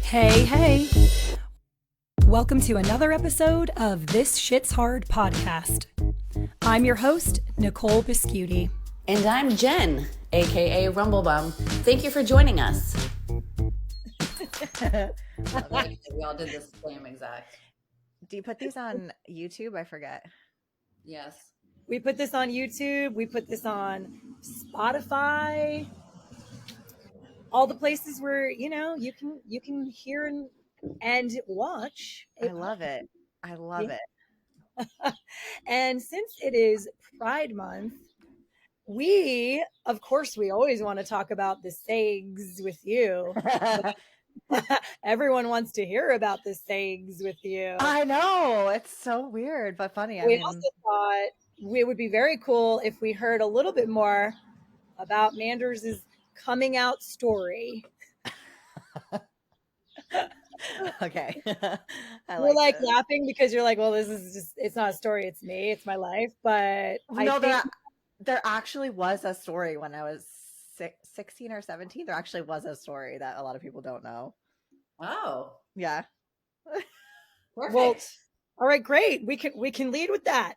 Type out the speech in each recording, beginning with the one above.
Hey, hey. Welcome to another episode of This Shit's Hard podcast. I'm your host, Nicole Biscuiti. And I'm Jen, aka Rumblebum. Thank you for joining us. We all did the same exact. Do you put these on YouTube? I forget. Yes. We put this on YouTube. We put this on Spotify. All the places where, you can hear and watch. I love it. I love it. And since it is Pride Month, we always want to talk about the SEGs with you. Everyone wants to hear about the SEGs with you. I know. It's so weird, but funny. We also thought it would be very cool if we heard a little bit more about Manders' coming out story. Okay. You're like laughing because you're like, well, this is just, it's not a story. It's me. It's my life. But no, there actually was a story when I was 16 or 17. There actually was a story that a lot of people don't know. Oh. Yeah. Perfect. Well, all right, great. We can lead with that.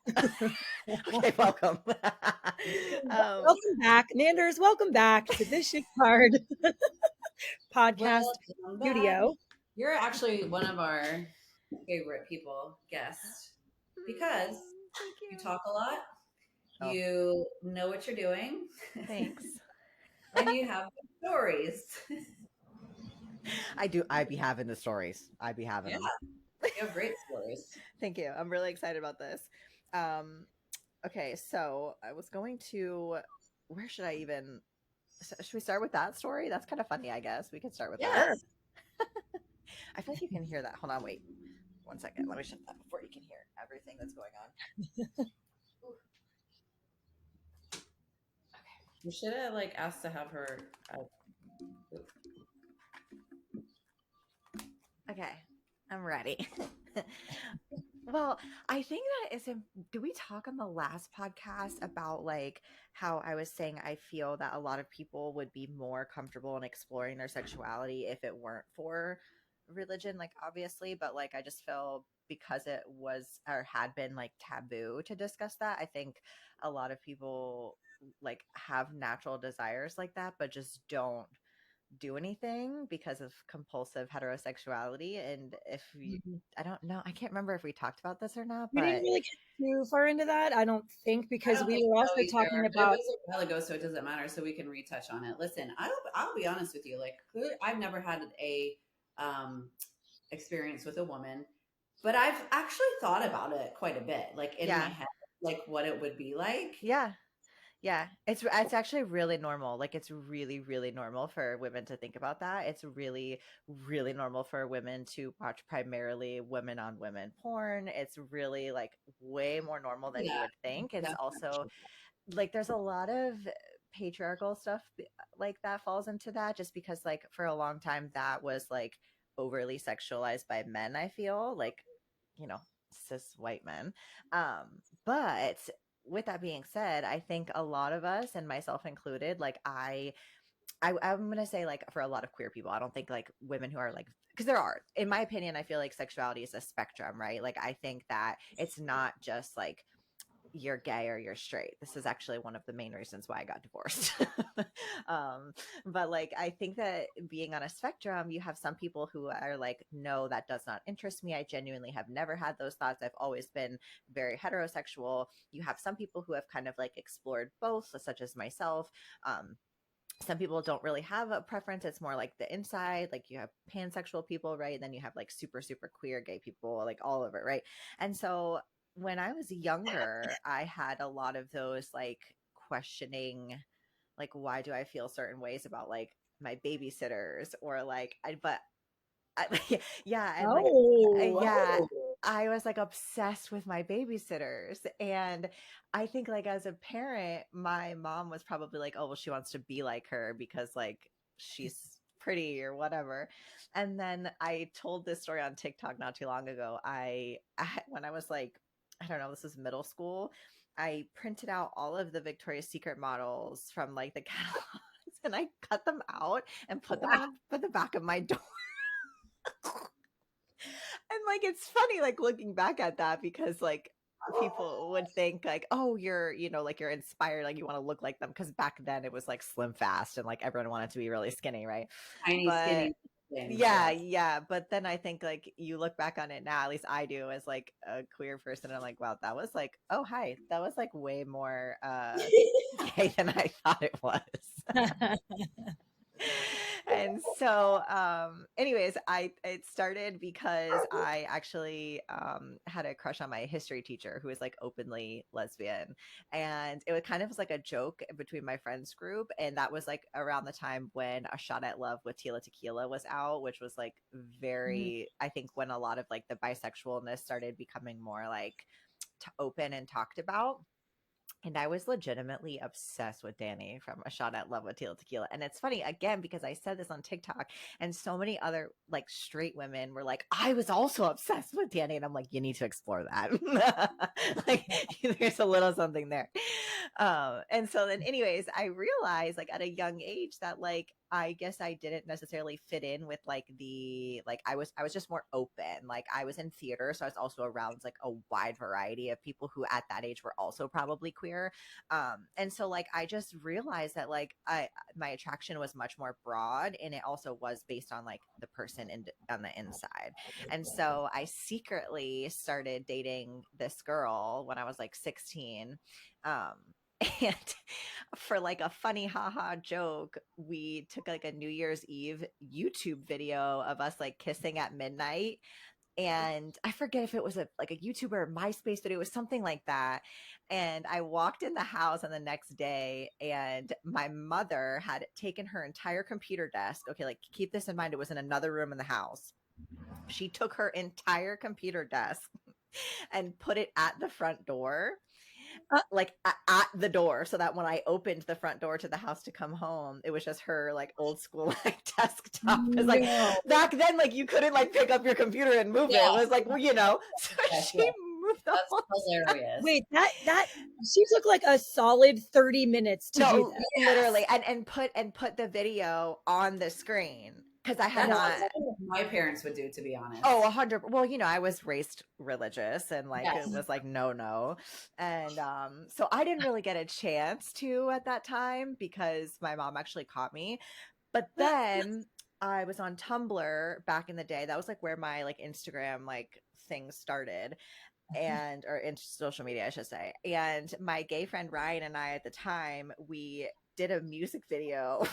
Okay, welcome. Welcome back, Manders. Welcome back to This Shit's Hard podcast studio. You're actually one of our favorite guests, because you talk a lot. Oh. You know what you're doing. Thanks. And you have stories. I do. I'd be having the stories. I'd be having them. You have great stories. Thank you. I'm really excited about this. Okay, so I was going to, where should we start with that story? That's kind of funny, I guess. We could start with that. I feel like you can hear that. Hold on, wait. 1 second. Let me shut that before you can hear everything that's going on. You should have asked to have her. Okay, I'm ready. Well, I think that do we talk on the last podcast about how I was saying I feel that a lot of people would be more comfortable in exploring their sexuality if it weren't for religion, obviously, but I just feel because it was or had been taboo to discuss that, I think a lot of people have natural desires like that, but just don't do anything because of compulsive heterosexuality. And if you, I don't know, I can't remember if we talked about this or not, but we didn't really get too far into that, I don't think, because we were also talking about it was a while ago, so it doesn't matter, so we can retouch on it. Listen, I'll be honest with you, I've never had a experience with a woman, but I've actually thought about it quite a bit, in my head, what it would be like. Yeah, it's actually really normal. It's really, really normal for women to think about that. It's really, really normal for women to watch primarily women on women porn. It's really way more normal than you would think. It's also there's a lot of patriarchal stuff that falls into that, just because for a long time that was overly sexualized by men, I feel cis white men. But with that being said, I think a lot of us, and myself included, I'm going to say for a lot of queer people, I don't think women who are because there are, in my opinion, I feel sexuality is a spectrum, right? I think that it's not just you're gay or you're straight. This is actually one of the main reasons why I got divorced. But I think that being on a spectrum, you have some people who are no, that does not interest me. I genuinely have never had those thoughts. I've always been very heterosexual. You have some people who have kind of explored both, such as myself. Some people don't really have a preference. It's more the inside, you have pansexual people, right? And then you have super, super queer gay people, all of it, right? And so when I was younger, I had a lot of those questioning, why do I feel certain ways about my babysitters, or I was obsessed with my babysitters. And I think as a parent, my mom was probably oh, well, she wants to be like her because she's pretty or whatever. And then I told this story on TikTok not too long ago. I when I was I don't know, this was middle school, I printed out all of the Victoria's Secret models from the catalogs and I cut them out and put them on the back of my door. And like, it's funny, like looking back at that, because like people would think like, oh, you're, you know, like you're inspired, like you want to look like them. Cause back then it was like slim fast and like everyone wanted to be really skinny, right? Tiny, But skinny things. yeah, yeah. But then I think like you look back on it now, at least I do, as like a queer person. And I'm like, wow, that was like, oh, hi. That was like way more gay than I thought it was. And so anyways, it started because I actually had a crush on my history teacher who was like openly lesbian, and it was kind of was like a joke between my friends group. And that was like around the time when A Shot at Love with Tila Tequila was out, which was like very, I think, when a lot of like the bisexualness started becoming more like open and talked about. And I was legitimately obsessed with Danny from A Shot at Love with Tila Tequila. And it's funny, again, because I said this on TikTok, and so many other like straight women were like, I was also obsessed with Danny. And I'm like, you need to explore that. Like, there's a little something there. And so then, anyways, I realized like at a young age that like, I guess I didn't necessarily fit in with like I was just more open. Like I was in theater, so I was also around like a wide variety of people who at that age were also probably queer. And so like I just realized that like my attraction was much more broad, and it also was based on like the person on the inside. And so I secretly started dating this girl when I was like 16. And for like a funny haha joke, we took like a New Year's Eve YouTube video of us like kissing at midnight. And I forget if it was like a YouTuber or MySpace video, it was something like that. And I walked in the house on the next day, and my mother had taken her entire computer desk. Okay, like keep this in mind, it was in another room in the house. She took her entire computer desk and put it at the front door, like at the door, so that when I opened the front door to the house to come home, it was just her like old school like desktop. Because like back then, like you couldn't like pick up your computer and move it. It was like, well, you know, so she moved the That's whole hilarious. Wait, that she took like a solid 30 minutes to do that. literally, and put the video on the screen. Because I had That's what my parents would do, to be honest. Oh, 100. Well, you know, I was raised religious, and like Yes. it was like no. And so I didn't really get a chance to at that time because my mom actually caught me. But then I was on Tumblr back in the day. That was like where my like Instagram like things started, and or in social media, I should say. And my gay friend Ryan and I at the time, we did a music video.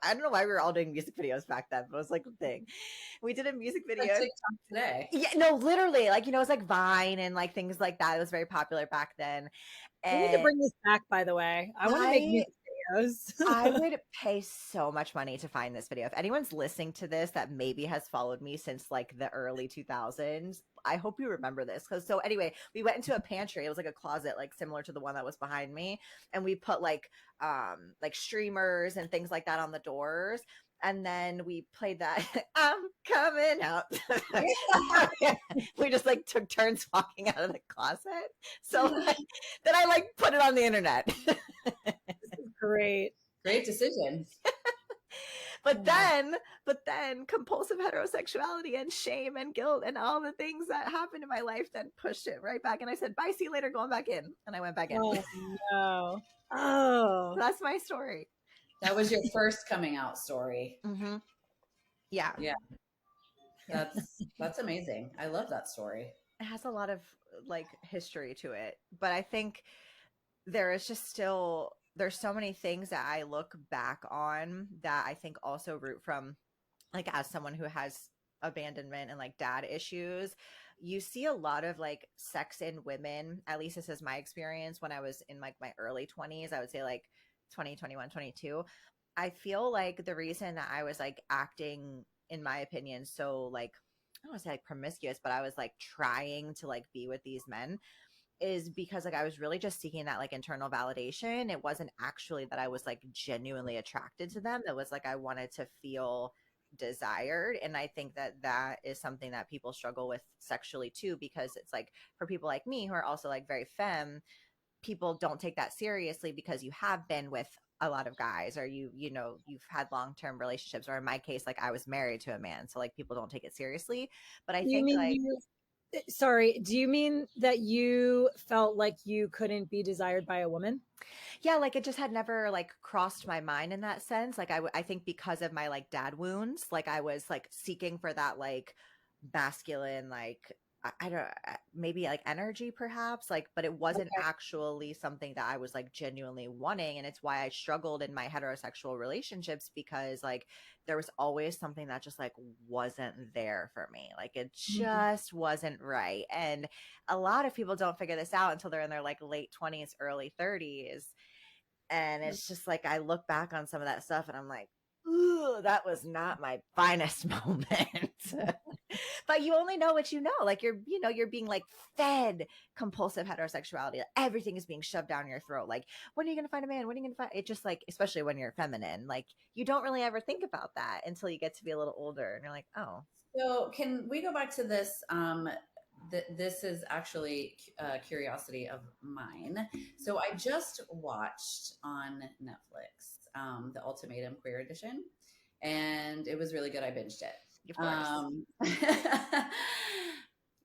I don't know why we were all doing music videos back then, but it was like a thing. We did a music video. TikTok today. Yeah, no, literally, like, you know, it was like Vine and like things like that. It was very popular back then. We need to bring this back, by the way. I want to make music videos. I would pay so much money to find this video. If anyone's listening to this that maybe has followed me since like the early 2000s, I hope you remember this. Because so anyway, we went into a pantry. It was like a closet, like similar to the one that was behind me, and we put like streamers and things like that on the doors. And then we played that I'm coming out. We just like took turns walking out of the closet. So like, then I like put it on the internet. This is great. Great decision. But then compulsive heterosexuality and shame and guilt and all the things that happened in my life then pushed it right back. And I said, bye, see you later, going back in. And I went back in. Oh, no. Oh. That's my story. That was your first coming out story. Mm-hmm. Yeah. That's amazing. I love that story. It has a lot of like history to it. But I think there is just still, there's so many things that I look back on that I think also root from, like, as someone who has abandonment and like dad issues, you see a lot of like sex in women. At least this is my experience when I was in like my early 20s, I would say like 20, 21, 22. I feel like the reason that I was like acting, in my opinion, so like, I don't want to say like promiscuous, but I was like trying to like be with these men, is because like I was really just seeking that like internal validation. It wasn't actually that I was like genuinely attracted to them. It was like I wanted to feel desired. And I think that that is something that people struggle with sexually too, because it's like for people like me who are also like very femme, people don't take that seriously because you have been with a lot of guys, or you've had long-term relationships, or in my case, like I was married to a man, so like people don't take it seriously. But I You think mean like, you? Sorry, do you mean that you felt like you couldn't be desired by a woman? yeah, like it just had never like crossed my mind in that sense. Like I think because of my like dad wounds, like I was like seeking for that like masculine, like I don't, maybe like energy perhaps, like, but it wasn't Okay. actually something that I was like genuinely wanting. And it's why I struggled in my heterosexual relationships, because like there was always something that just like wasn't there for me. Like it Mhm. just wasn't right. And a lot of people don't figure this out until they're in their like late 20s, early 30s, and it's just like I look back on some of that stuff and I'm like, ooh, that was not my finest moment. But you only know what you know. Like you're being like fed compulsive heterosexuality. Everything is being shoved down your throat. Like, when are you gonna find a man? When are you gonna find it? Just like, especially when you're feminine, like you don't really ever think about that until you get to be a little older and you're like, oh. So can we go back to this? This is actually a curiosity of mine. So I just watched on Netflix the Ultimatum Queer Edition, and it was really good. I binged it. Of course.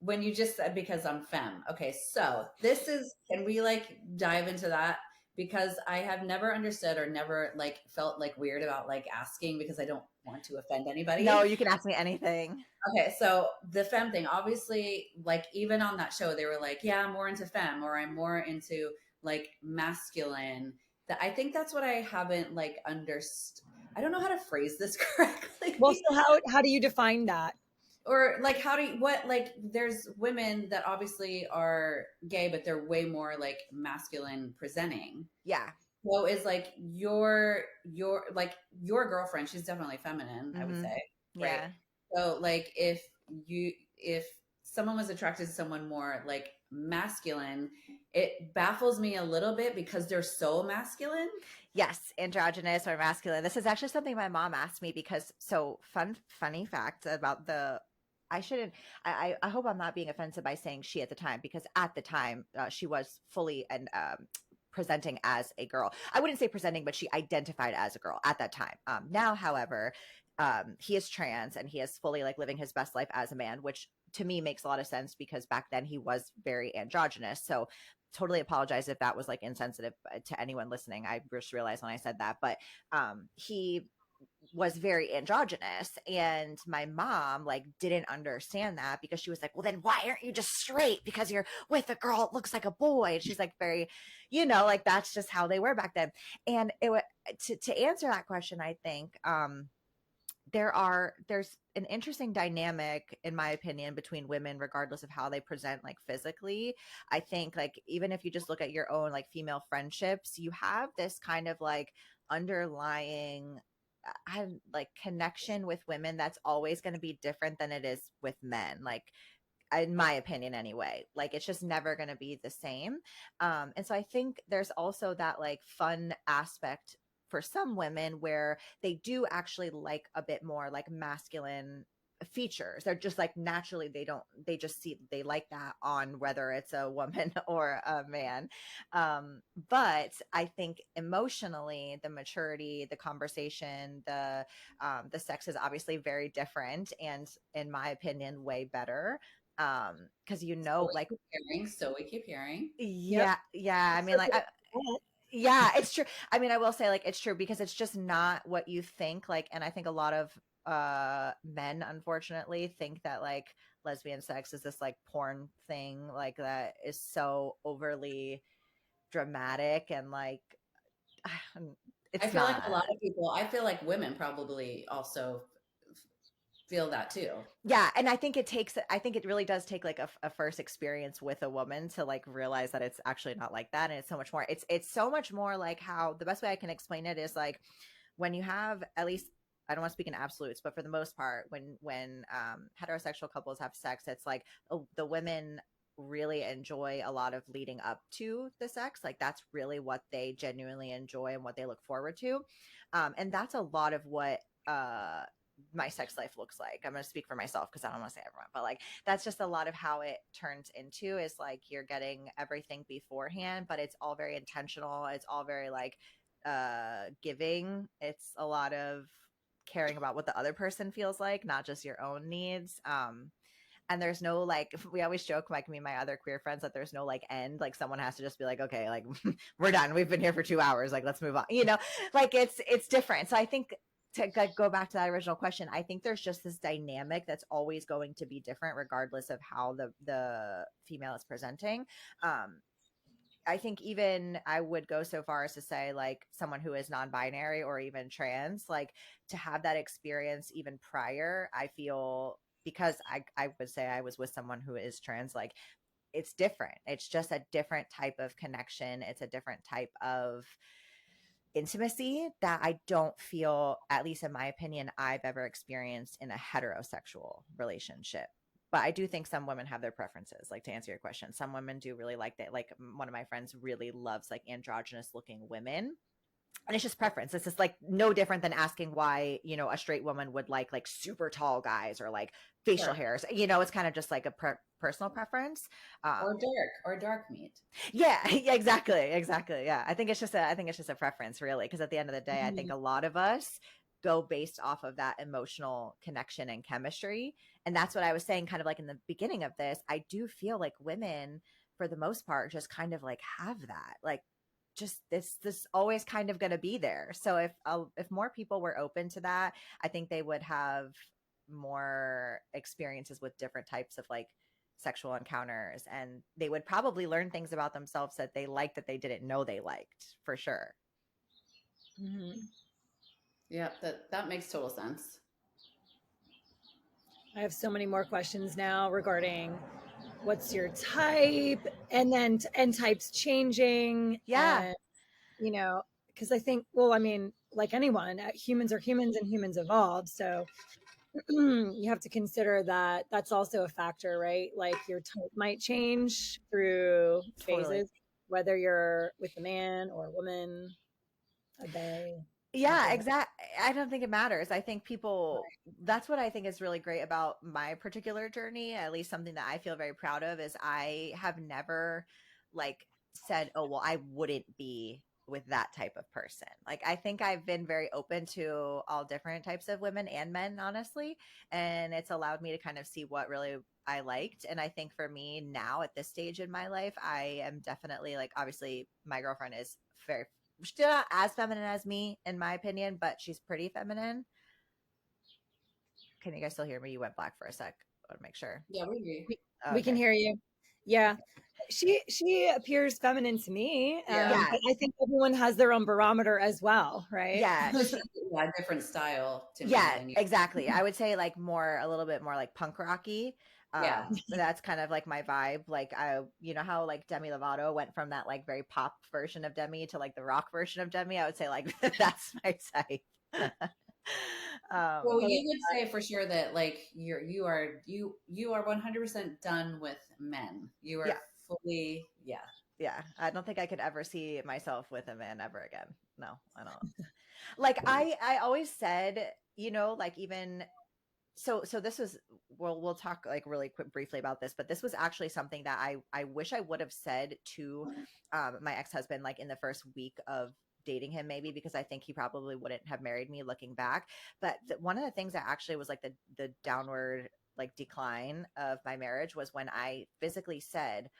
When you just said because I'm femme. Okay, so this is, can we like dive into that? Because I have never understood or never like felt like weird about like asking, because I don't want to offend No, anybody. you can ask me anything. Okay, so the femme thing, obviously, like even on that show, they were like, "Yeah, I'm more into femme, or I'm more into like masculine." That, I think that's what I haven't like understood. I don't know how to phrase this Well, correctly, so how do you define that? or like how do you, what, like there's women that obviously are gay, but they're way more like masculine presenting. Yeah. So is like your like your girlfriend, she's definitely feminine, I would Mm-hmm. say, right? Yeah. So like if someone was attracted to someone more like masculine, it baffles me a little bit because they're so masculine. Yes, androgynous or masculine. This is actually something my mom asked me, because funny fact about the I shouldn't I hope I'm not being offensive by saying she at the time, because at the time she was fully and presenting as a girl. I wouldn't say presenting, but she identified as a girl at that time. Now, however, he is trans and he is fully like living his best life as a man, which to me makes a lot of sense, because back then he was very androgynous. So totally apologize if that was like insensitive to anyone listening. I just realized when I said that, but he was very androgynous, and my mom like didn't understand that, because she was like, well, then why aren't you just straight because you're with a girl that looks like a boy? And she's like, very, like that's just how they were back then. And to answer that question, I think there's an interesting dynamic, in my opinion, between women regardless of how they present like physically. I think like even if you just look at your own like female friendships, you have this kind of like underlying like connection with women that's always going to be different than it is with men, like in my opinion anyway. Like it's just never going to be the same. And so I think there's also that like fun aspect for some women where they do actually like a bit more like masculine features. They're just like naturally they just see they like that on whether it's a woman or a man. But I think emotionally the maturity, the conversation, the sex is obviously very different, and in my opinion way better. Because So we like keep hearing, so we keep hearing. Yep. yeah, I mean like yeah, it's true. I mean, I will say like it's true, because it's just not what you think. Like, and I think a lot of men unfortunately think that like lesbian sex is this like porn thing, like that is so overly dramatic and like I it's feel like a not. lot of people, I feel like women probably also feel that too. Yeah, and I think it really does take like a first experience with a woman to like realize that it's actually not like that, and it's so much more. It's so much more like, how the best way I can explain it is like when you have, at least I don't want to speak in absolutes, but for the most part, when heterosexual couples have sex, it's like the women really enjoy a lot of leading up to the sex. Like that's really what they genuinely enjoy and what they look forward to. And that's a lot of what my sex life looks like. I'm going to speak for myself because I don't want to say everyone, but like that's just a lot of how it turns into, is like you're getting everything beforehand, but it's all very intentional. It's all very like giving. It's a lot of caring about what the other person feels like, not just your own needs. And there's no like, we always joke, like me and my other queer friends, that there's no like end, like someone has to just be like, okay, like we're done, we've been here for 2 hours, like let's move on, you know, like it's different. So I think, to go back to that original question, I think there's just this dynamic that's always going to be different regardless of how the female is presenting. I think even I would go so far as to say, like, someone who is non-binary or even trans, like, to have that experience even prior, I feel, because I would say I was with someone who is trans, like, it's different. It's just a different type of connection. It's a different type of intimacy that I don't feel, at least in my opinion, I've ever experienced in a heterosexual relationship. But I do think some women have their preferences. Like, to answer your question, some women do really like that. Like, one of my friends really loves like androgynous looking women. And it's just preference. It's just like no different than asking why, you know, a straight woman would like super tall guys or like facial Sure. hairs. You know, it's kind of just like a personal preference. Or dark meat. Yeah, yeah, exactly. Yeah, I think it's just a preference, really, because at the end of the day, I think a lot of us go based off of that emotional connection and chemistry, and that's what I was saying, kind of like in the beginning of this. I do feel like women, for the most part, just kind of like have that, like, just this always kind of going to be there. So if more people were open to that, I think they would have more experiences with different types of like sexual encounters, and they would probably learn things about themselves that they liked that they didn't know they liked, for sure. Mm-hmm. Yeah, that makes total sense. I have so many more questions now regarding what's your type, and then and types changing, Yeah, and you know, because I think, well, I mean, like anyone, humans are humans and humans evolve, so you have to consider that that's also a factor, right? Like your type might change through totally. phases, whether you're with a man or a woman, a they, Yeah, whatever. exactly. I don't think it matters. I think people, that's what I think is really great about my particular journey, at least something that I feel very proud of, is I have never like said, oh, well, I wouldn't be with that type of person. Like, I think I've been very open to all different types of women and men, honestly. And it's allowed me to kind of see what really I liked. And I think for me now at this stage in my life, I am definitely like, obviously, my girlfriend is very, she's not as feminine as me, in my opinion, but she's pretty feminine. Can you guys still hear me? You went black for a sec. I want to make sure. Yeah, we agree. we, Oh, we can okay. hear you. Yeah, she appears feminine to me, Yeah. Yeah. but I think everyone has their own barometer as well, right? Yeah. She's a different style to me Yeah, than you. exactly. I would say like more, a little bit more like punk rocky. Yeah. That's kind of like my vibe. Like, you know how like Demi Lovato went from that like very pop version of Demi to like the rock version of Demi. I would say like that's my type. Well, Well, you would say for sure that like you are 100% done with men. You are Yeah, fully, yeah. yeah. I don't think I could ever see myself with a man ever again. No, I don't. Like, I always said, you know, like, even so this was, we'll talk like really quick briefly about this, but this was actually something that I wish I would have said to my ex-husband, like in the first week of dating him, maybe, because I think he probably wouldn't have married me looking back. But one of the things that actually was like the downward like decline of my marriage was when I physically said,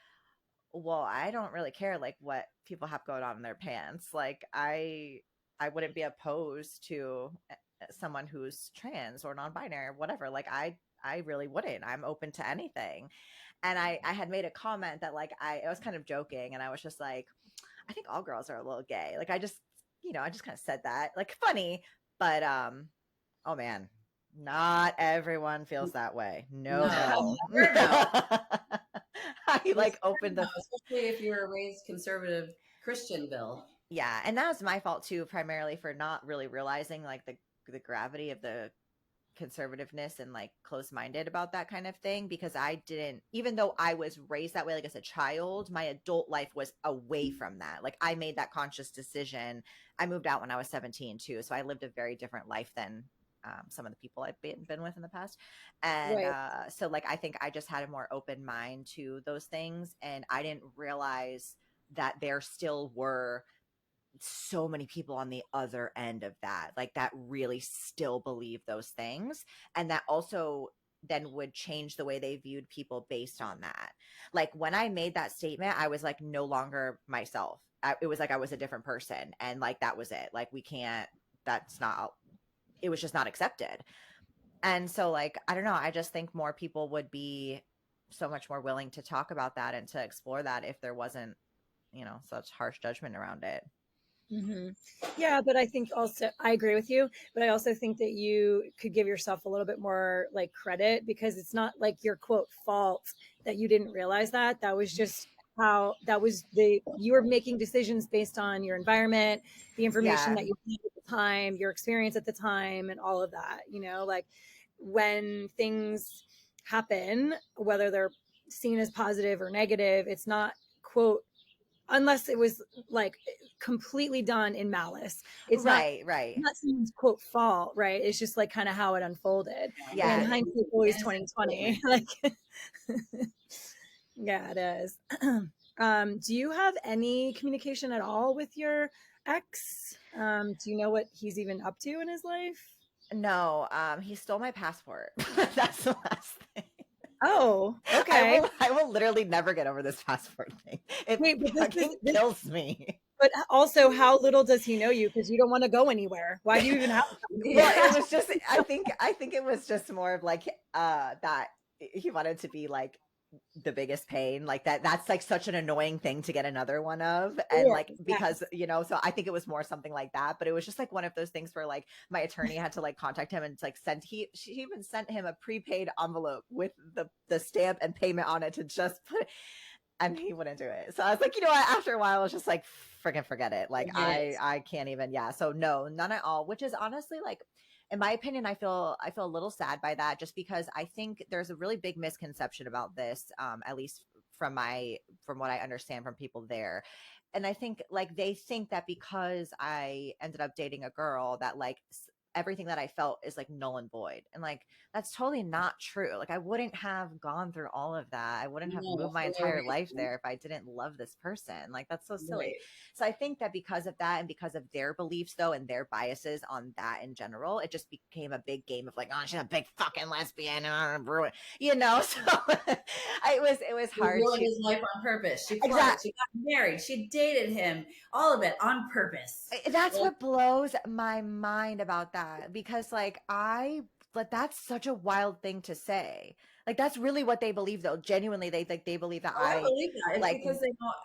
well, I don't really care like what people have going on in their pants. Like, I wouldn't be opposed to someone who's trans or non-binary or whatever. Like, I really wouldn't. I'm open to anything. And I had made a comment that like I was kind of joking, and I was just like, I think all girls are a little gay. Like, I just, you know, I just kind of said that like funny, but oh man, not everyone feels that way. No, No, no. never know. I You just like opened never the, know, especially if you were raised conservative Christianville. yeah, and that was my fault too, primarily for not really realizing like the gravity of the conservativeness and like close-minded about that kind of thing, because I didn't, even though I was raised that way like as a child, my adult life was away from that. Like, I made that conscious decision. I moved out when I was 17 too, so I lived a very different life than some of the people I've been with in the past. And Right. so like I think I just had a more open mind to those things, and I didn't realize that there still were so many people on the other end of that, like that really still believe those things. And that also then would change the way they viewed people based on that. Like when I made that statement, I was like no longer myself. It was like I was a different person. And like that was it. Like we can't, that's not, it was just not accepted. And so like, I don't know, I just think more people would be so much more willing to talk about that and to explore that if there wasn't, you know, such harsh judgment around it. Mm-hmm. Yeah, but I think also I agree with you, but I also think that you could give yourself a little bit more like credit, because it's not like your quote fault that you didn't realize that. That was just how that was the you were making decisions based on your environment, the information Yeah. that you had at the time, your experience at the time, and all of that. You know, like when things happen, whether they're seen as positive or negative, it's not quote unless it was like completely done in malice. It's not Right. not someone's quote fault, right? It's just like kind of how it unfolded. And Yeah. hindsight always Innocent 2020. children. Like yeah, it is. Do you have any communication at all with your ex? Do you know what he's even up to in his life? No, he stole my passport. That's the last thing. Oh, okay. I will literally never get over this passport thing. It Wait, but fucking kills me. but also how little does he know you? Because you don't want to go anywhere. Why do you even have a Well, passport? it was just I think it was just more of like that he wanted to be like the biggest pain, like that's like such an annoying thing to get another one of, and Sure, like because yes. you know, so I think it was more something like that. But it was just like one of those things where like my attorney had to like contact him and like she even sent him a prepaid envelope with the stamp and payment on it to just put, and he wouldn't do it. So I was like, you know what, after a while I was just like, freaking forget it, like Right. I can't even. Yeah, so no, none at all, which is honestly like, in my opinion, I feel a little sad by that, just because I think there's a really big misconception about this, at least from what I understand from people there. And I think like they think that because I ended up dating a girl that like everything that I felt is like null and void. And like that's totally not true. Like I wouldn't have gone through all of that. I wouldn't have No, moved my for no entire life reason. there if I didn't love this person. Like that's so silly. Right. So I think that because of that and because of their beliefs though and their biases on that in general, it just became a big game of like, oh, she's a big fucking lesbian and I'm gonna ruin, you know. So it was She hard ruined to. his life on purpose. She flirted. Exactly. She got married. She dated him. All of it on purpose. That's Like, what blows my mind about that, because like that's such a wild thing to say. Like that's really what they believe though. Genuinely, they believe that oh, I I believe that. It's like. because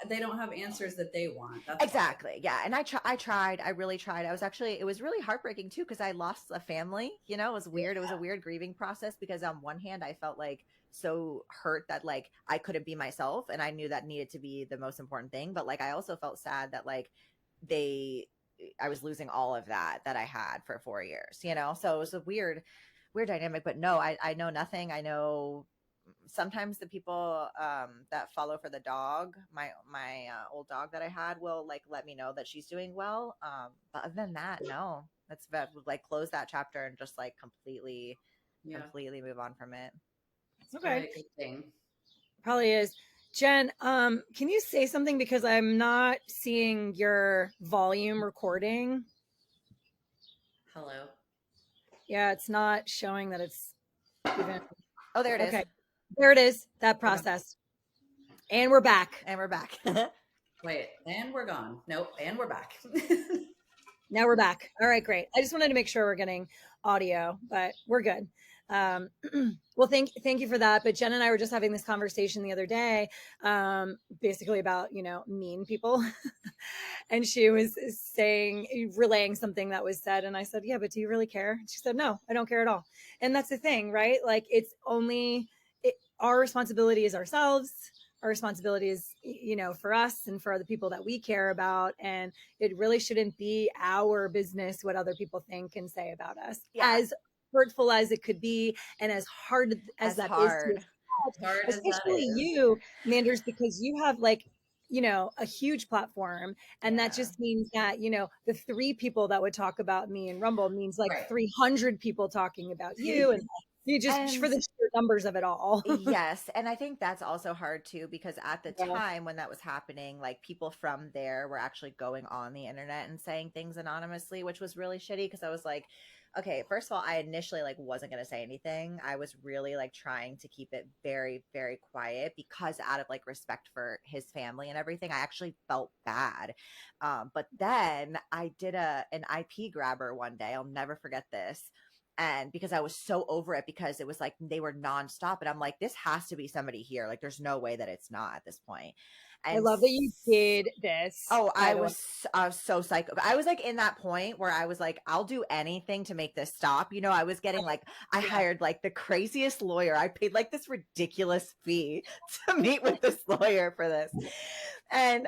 they don't have answers that they want. That's why. Exactly. Yeah. And I really tried. It was really heartbreaking too, because I lost a family. You know, it was weird. It was a weird grieving process, because on one hand, I felt like so hurt that like I couldn't be myself. And I knew that needed to be the most important thing. But like, I also felt sad that like they, I was losing all of that I had for 4 years, you know? So it was a weird dynamic, but no, I know nothing. I know sometimes the people that follow for the dog, my old dog that I had, will like let me know that she's doing well, but other than that, no. That's about like close that chapter and just like Yeah, completely move on from it. it's Okay. probably a good thing. Probably is. Jen, can you say something, because I'm not seeing your volume recording? Hello. Yeah, it's not showing that it's even. Oh, there it is. Okay, there it is. That Okay. process. And we're back. And we're back. Wait, and we're gone. Nope, and we're back. Now we're back. All right, great. I just wanted to make sure we're getting audio, but we're good. Um, well, thank you for that. But Jen and I were just having this conversation the other day, basically about mean people, and she was relaying something that was said, and I said, "Yeah, but do you really care?" She said, "No, I don't care at all." And that's the thing, right? Like it's only our responsibility is ourselves. Our responsibility is, for us and for the people that we care about, and it really shouldn't be our business what other people think and say about us. Yeah. As hurtful as it could be, and as hard as that is to Hard. As hard as that especially is. you, Manders, because you have like a huge platform, and that Yeah. just means that the three people that would talk about me in Rumble means like Right. 300 people talking about you, and You just And for the sheer numbers of it all. yes, and I think that's also hard too because at the Yeah. time when that was happening, like people from there were actually going on the internet and saying things anonymously, which was really shitty because I was like, okay, first of all, I initially like wasn't going to say anything. I was really like trying to keep it very, very quiet because out of like respect for his family and everything, I actually felt bad. But then I did an IP grabber one day. I'll never forget this, and because I was so over it because it was like they were nonstop, and I'm like, this has to be somebody here. Like, there's no way that it's not at this point. I And love that you did this, oh, by the way. I was so psycho. I was like in that point where I was like, I'll do anything to make this stop. You know, I was getting like, I Yeah. hired like the craziest lawyer. I paid like this ridiculous fee to meet with this lawyer for this. And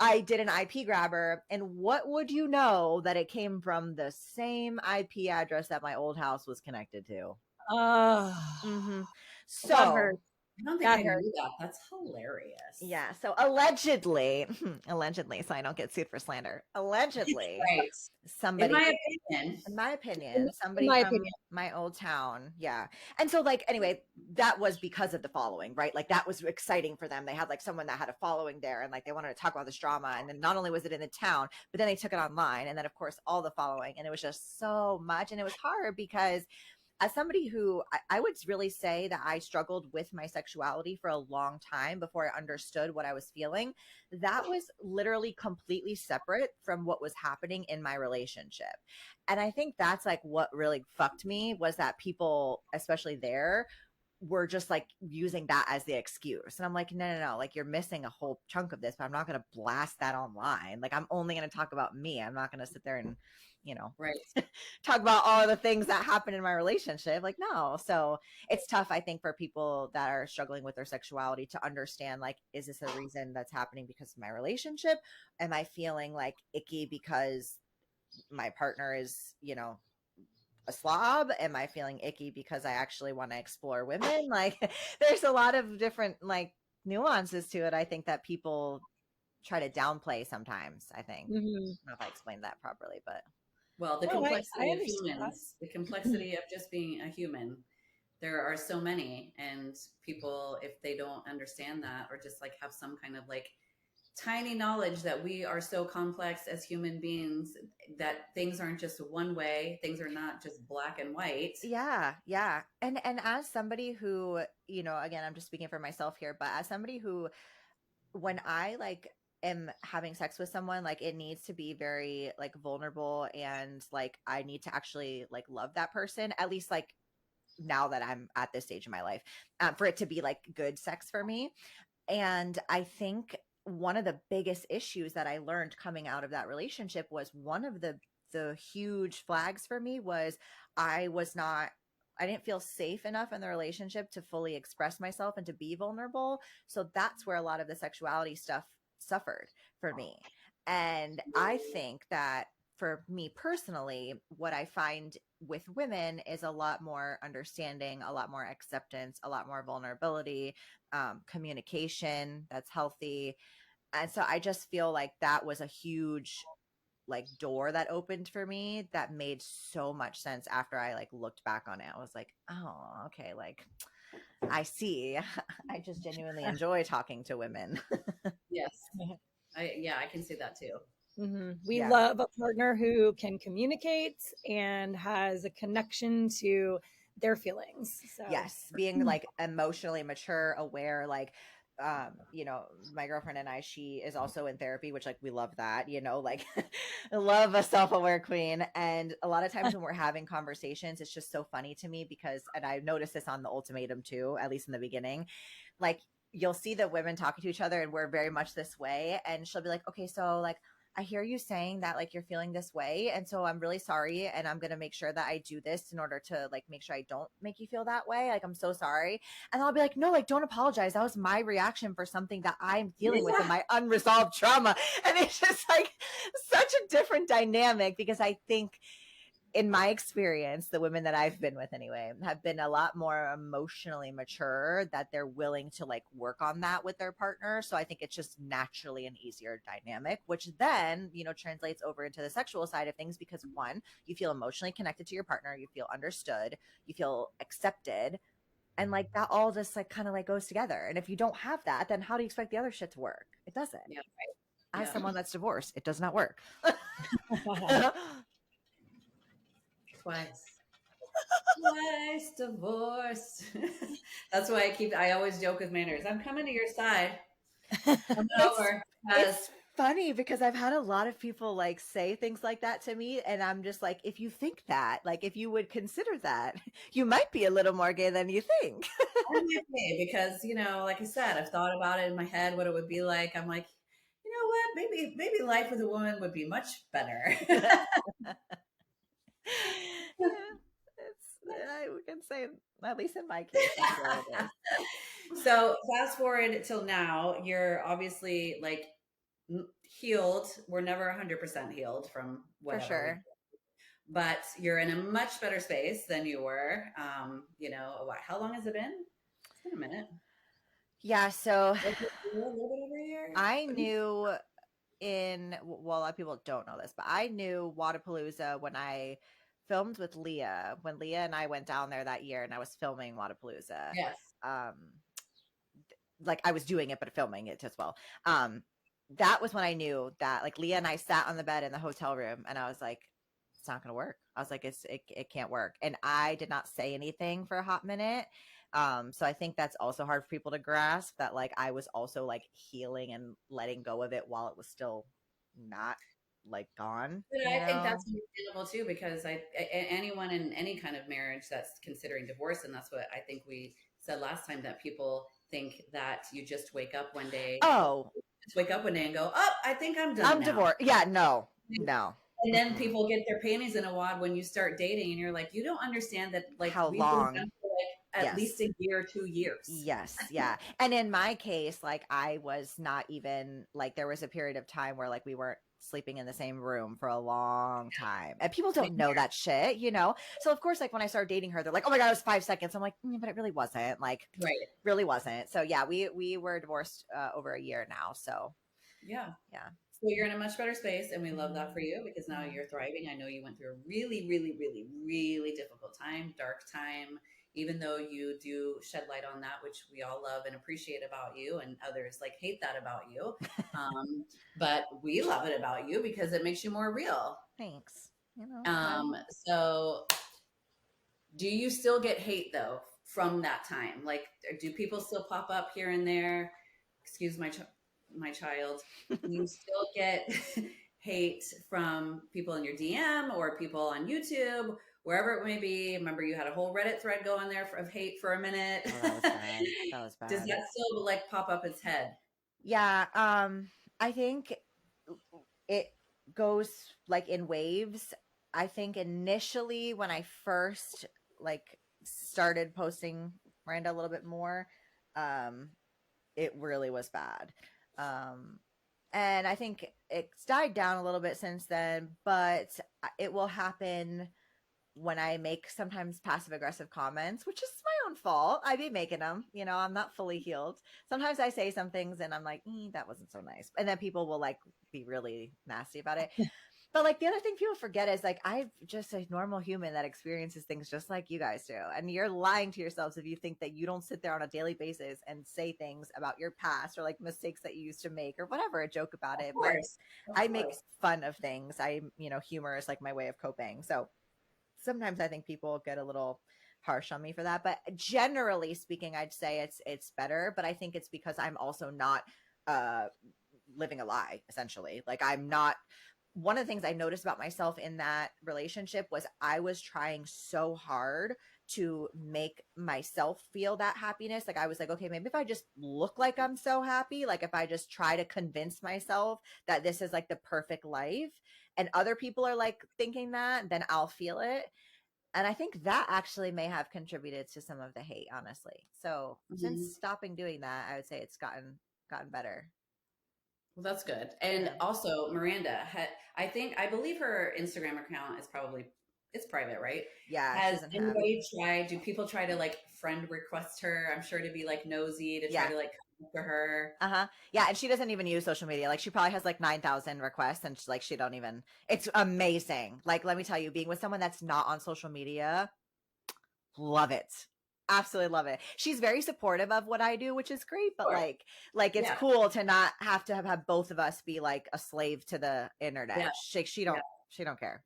I did an IP grabber, and what would you know that it came from the same IP address that my old house was connected to. Oh, Mm-hmm. that So hurts. I don't think That I hurts. knew that. That's hilarious. yeah, so allegedly, allegedly, so I don't get sued for slander. Allegedly, Right. In somebody, my opinion. in my opinion, In somebody my from opinion. my old town, yeah. And so, like, anyway, that was because of the following, right? Like, that was exciting for them. They had like someone that had a following there, and like they wanted to talk about this drama. And then not only was it in the town, but then they took it online, and then of course all the following, and it was just so much, and it was hard because as somebody who I would really say that I struggled with my sexuality for a long time before I understood what I was feeling, that was literally completely separate from what was happening in my relationship. And I think that's like what really fucked me was that people, especially there, were just like using that as the excuse. And I'm like, no, no, no, like you're missing a whole chunk of this, but I'm not going to blast that online. Like I'm only going to talk about me. I'm not going to sit there and, you know, Right. talk about all the things that happen in my relationship. Like, no. So it's tough, I think, for people that are struggling with their sexuality to understand, like, is this a reason that's happening because of my relationship? Am I feeling like icky because my partner is, you know, a slob? Am I feeling icky because I actually want to explore women? Like, there's a lot of different, like, nuances to it, I think, that people try to downplay sometimes, I think. I Mhm. don't know if I explained that properly, but Well, the No, I complexity of understand. humans, the complexity of just being a human, there are so many. And people, if they don't understand that or just like have some kind of like tiny knowledge that we are so complex as human beings, that things aren't just one way, things are not just black and white. yeah, yeah. And as somebody who, you know, again, I'm just speaking for myself here, but as somebody who, when I like am having sex with someone, like it needs to be very like vulnerable, and like I need to actually like love that person, at least like now that I'm at this stage in my life, for it to be like good sex for me. And I think one of the biggest issues that I learned coming out of that relationship was one of the huge flags for me was I was not I didn't feel safe enough in the relationship to fully express myself and to be vulnerable. So that's where a lot of the sexuality stuff suffered for me. And I think that for me personally, what I find with women is a lot more understanding, a lot more acceptance, a lot more vulnerability, communication that's healthy. And so I just feel like that was a huge like door that opened for me that made so much sense after I like looked back on it. I was like, oh, okay, like I see. I just genuinely enjoy talking to women. Yes. I can see that too. We Yeah. love a partner who can communicate and has a connection to their feelings. So, Yes, being like emotionally mature, aware, like you know, my girlfriend and I, she is also in therapy, which like we love that, you know, like I love a self-aware queen. And a lot of times when we're having conversations, it's just so funny to me because, and I noticed this on the ultimatum too, at least in the beginning, like you'll see the women talking to each other and we're very much this way, and she'll be like, okay, so like I hear you saying that like you're feeling this way, and so I'm really sorry, and I'm going to make sure that I do this in order to like make sure I don't make you feel that way, like I'm so sorry. And I'll be like, no, like don't apologize, that was my reaction for something that I'm dealing with in Yeah. my unresolved trauma. And it's just like such a different dynamic because I think in my experience, the women that I've been with anyway have been a lot more emotionally mature, that they're willing to like work on that with their partner. So I think it's just naturally an easier dynamic, which then, you know, translates over into the sexual side of things, because one, you feel emotionally connected to your partner, you feel understood, you feel accepted, and like that all just like kind of like goes together. And if you don't have that, then how do you expect the other shit to work? It doesn't. Yeah, As yeah. someone that's divorced, it does not work. Twice. Twice divorced. That's why I always joke with Manners. I'm coming to your side. Coming over. It's funny because I've had a lot of people like say things like that to me, and I'm just like, if you think that, like, if you would consider that, you might be a little more gay than you think. I'm okay because, you know, like I said, I've thought about it in my head, what it would be like. I'm like, you know what? Maybe life with a woman would be much better. We can say, at least in my case, that's what it is. So fast forward till now, you're obviously like healed. We're never 100% healed from whatever. For sure. But you're in a much better space than you were. You know, how long has it been? It's been a minute. Yeah. So a little bit over a year. I knew well, a lot of people don't know this, but I knew Wadapalooza when I filmed with Leah, when Leah and I went down there that year and I was filming Wadapalooza. Yes. Like I was doing it, but filming it as well. That was when I knew that, like, Leah and I sat on the bed in the hotel room and I was like, it's not going to work. I was like, it can't work. And I did not say anything for a hot minute. So I think that's also hard for people to grasp, that like I was also like healing and letting go of it while it was still not like gone. But I think that's understandable too, because anyone in any kind of marriage that's considering divorce, and that's what I think we said last time, that people think that you just wake up one day. Just wake up one day and go, oh, I think I'm done. I'm divorced. Yeah, no. And then people get their panties in a wad when you start dating, and you're like, you don't understand that, like, how long? At least a year, 2 years. Yes. Yeah. And in my case, like I was not even like, there was a period of time where like we weren't sleeping in the same room for a long time, and people don't know that shit, you know? So of course, like when I started dating her, they're like, oh my God, it was 5 seconds. I'm like, but it really wasn't, like, really wasn't. So yeah, we were divorced over a year now. So yeah. So you're in a much better space, and we love that for you, because now you're thriving. I know you went through a really, really, really, really difficult time, dark time, even though you do shed light on that, which we all love and appreciate about you, and others like hate that about you. But we love it about you because it makes you more real. Thanks. You know, so do you still get hate though from that time? Like, do people still pop up here and there? Excuse my child. You still get hate from people in your DM or people on YouTube, wherever it may be? Remember, you had a whole Reddit thread going there of hate for a minute. Oh, that was bad. That was bad. Does that still like pop up its head? Yeah. I think it goes like in waves. I think initially when I first like started posting Miranda a little bit more, it really was bad. And I think it's died down a little bit since then, but it will happen when I make sometimes passive aggressive comments, which is my own fault. I be making them, you know, I'm not fully healed. Sometimes I say some things and I'm like, that wasn't so nice. And then people will like be really nasty about it. But like the other thing people forget is like, I'm just a normal human that experiences things just like you guys do. And you're lying to yourselves if you think that you don't sit there on a daily basis and say things about your past or like mistakes that you used to make or whatever, a joke about it. But I make fun of things. Humor is like my way of coping. So sometimes I think people get a little harsh on me for that. But generally speaking, I'd say it's better. But I think it's because I'm also not living a lie, essentially. Like I'm not. One of the things I noticed about myself in that relationship was I was trying so hard to make myself feel that happiness. Like I was like, okay, maybe if I just look like I'm so happy, like if I just try to convince myself that this is like the perfect life and other people are like thinking that, then I'll feel it. And I think that actually may have contributed to some of the hate, honestly. So since stopping doing that, I would say it's gotten better. Well, that's good. And also Miranda I believe her Instagram account is probably it's private, right? Yeah, she Has doesn't have. anybody tried? Do people try to like friend request her? I'm sure to be like nosy to try Yeah. to like come up to her. Uh-huh. Yeah, and she doesn't even use social media. Like she probably has like 9,000 requests and she don't even. It's amazing. Like let me tell you, being with someone that's not on social media, love it. Absolutely love it. She's very supportive of what I do, which is great, but Sure. like it's Yeah. cool to not have to have both of us be like a slave to the internet. Yeah. She Yeah. don't care.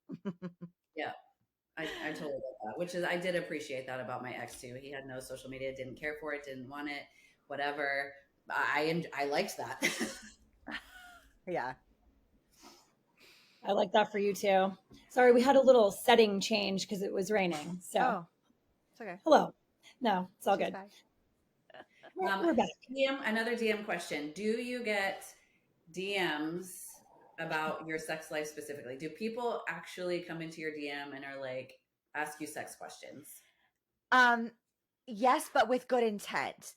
Yeah. I totally get that, which is I did appreciate that about my ex too. He had no social media, didn't care for it, didn't want it, whatever. I liked that. Yeah. I like that for you too. Sorry, we had a little setting change because it was raining. So, Oh, it's okay. hello. No, it's all She's good. fine. We're back. Another DM question. Do you get DMs about your sex life specifically? Do people actually come into your DM and are like ask you sex questions? Yes, but with good intent.